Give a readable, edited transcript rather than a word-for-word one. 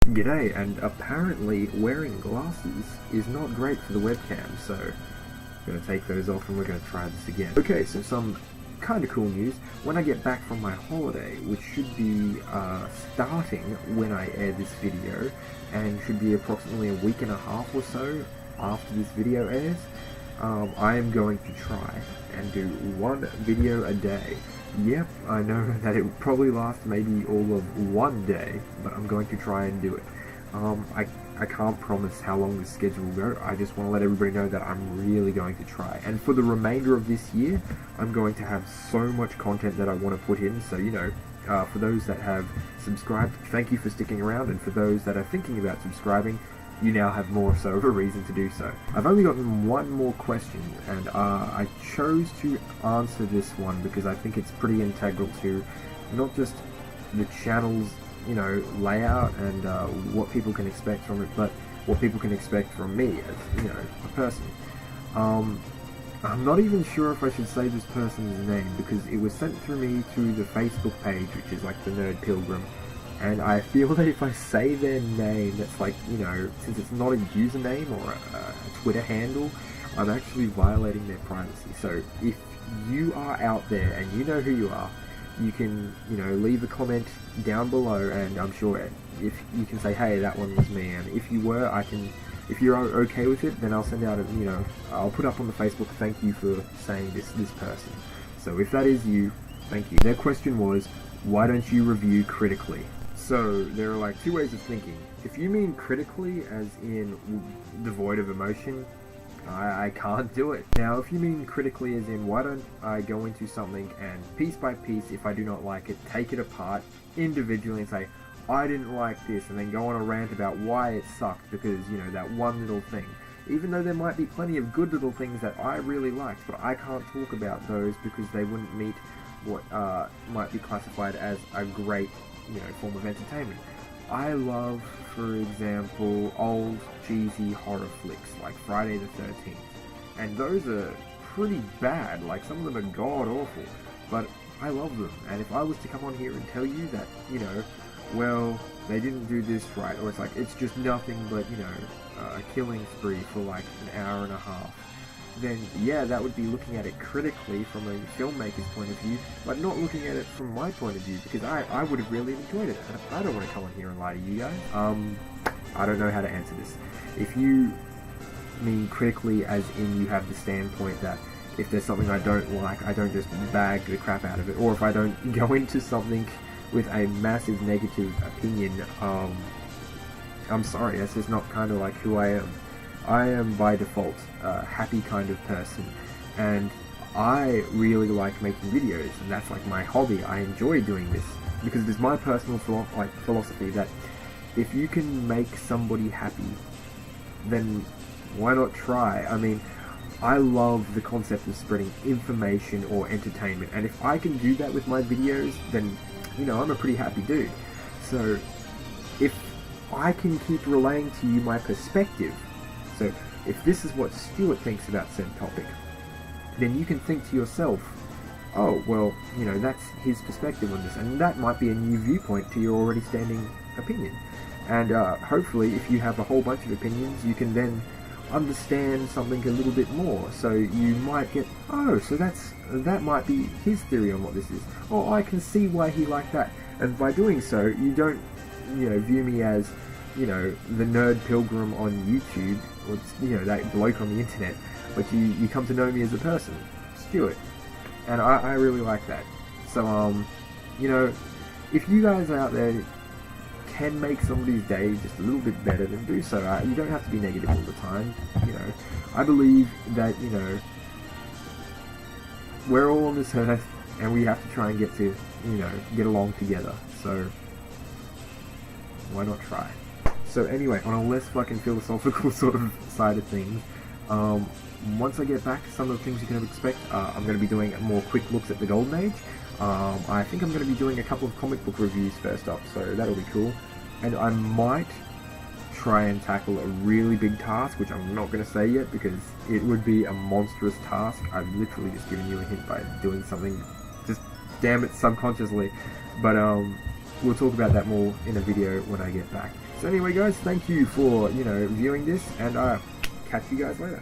G'day, and apparently wearing glasses is not great for the webcam, so I'm going to take those off and we're going to try this again. Okay, so some kind of cool news. When I get back from my holiday, which should be starting when I air this video, and should be approximately a week and a half or so after this video airs, I am going to try and do one video a day. Yep, I know that it would probably last maybe all of one day, but I'm going to try and do it. I can't promise how long this schedule will go. I just want to let everybody know that I'm really going to try. And for the remainder of this year, I'm going to have so much content that I want to put in, so you know, for those that have subscribed, thank you for sticking around, and for those that are thinking about subscribing, you now have more so of a reason to do so. I've only gotten one more question, and I chose to answer this one because I think it's pretty integral to not just the channel's, you know, layout and what people can expect from it, but what people can expect from me as, you know, a person. I'm not even sure if I should say this person's name because it was sent through me to the Facebook page, which is like the Nerd Pilgrim. And I feel that if I say their name, that's like, you know, since it's not a username or a Twitter handle, I'm actually violating their privacy. So if you are out there and you know who you are, you can, you know, leave a comment down below, and I'm sure if you can say, hey, that one was me, and if you were, if you're okay with it, then I'll send out a, you know, I'll put up on the Facebook, thank you for saying this person. So if that is you, thank you. Their question was, why don't you review critically? So there are like two ways of thinking. If you mean critically as in devoid of emotion, I can't do it. Now if you mean critically as in why don't I go into something and piece by piece, if I do not like it, take it apart individually and say, I didn't like this, and then go on a rant about why it sucked because, you know, that one little thing. Even though there might be plenty of good little things that I really liked, but I can't talk about those because they wouldn't meet what might be classified as a great, you know, form of entertainment. I love, for example, old cheesy horror flicks like Friday the 13th, and those are pretty bad. Like, some of them are god awful, but I love them. And if I was to come on here and tell you that, you know, well, they didn't do this right, or it's like it's just nothing but, you know, a killing spree for like an hour and a half, then yeah, that would be looking at it critically from a filmmaker's point of view, but not looking at it from my point of view, because I would have really enjoyed it. I don't want to come on here and lie to you guys. I don't know how to answer this. If you mean critically as in you have the standpoint that if there's something I don't like, I don't just bag the crap out of it, or if I don't go into something with a massive negative opinion, I'm sorry, that's just not kind of like who I am. I am by default a happy kind of person, and I really like making videos, and that's like my hobby. I enjoy doing this because it is my personal philosophy that if you can make somebody happy, then why not try? I mean, I love the concept of spreading information or entertainment, and if I can do that with my videos, then, you know, I'm a pretty happy dude. So if I can keep relaying to you my perspective, so if this is what Stuart thinks about said topic, then you can think to yourself, oh, well, you know, that's his perspective on this, and that might be a new viewpoint to your already standing opinion. And hopefully, if you have a whole bunch of opinions, you can then understand something a little bit more. So you might get, oh, so that might be his theory on what this is. Oh, I can see why he liked that. And by doing so, you don't, you know, view me as, you know, the Nerd Pilgrim on YouTube, or, you know, that bloke on the internet, but you come to know me as a person, Stuart, and I really like that. So, you know, if you guys out there can make somebody's day just a little bit better, then do so. You don't have to be negative all the time, you know. I believe that, you know, we're all on this earth, and we have to try and get to, you know, get along together, so why not try? So anyway, on a less fucking philosophical sort of side of things, once I get back, some of the things you can expect, I'm going to be doing more quick looks at the Golden Age. I think I'm going to be doing a couple of comic book reviews first up, so that'll be cool. And I might try and tackle a really big task, which I'm not going to say yet, because it would be a monstrous task. I've literally just given you a hint by doing something, just damn it, subconsciously. But we'll talk about that more in a video when I get back. So anyway guys, thank you for, viewing this, and catch you guys later.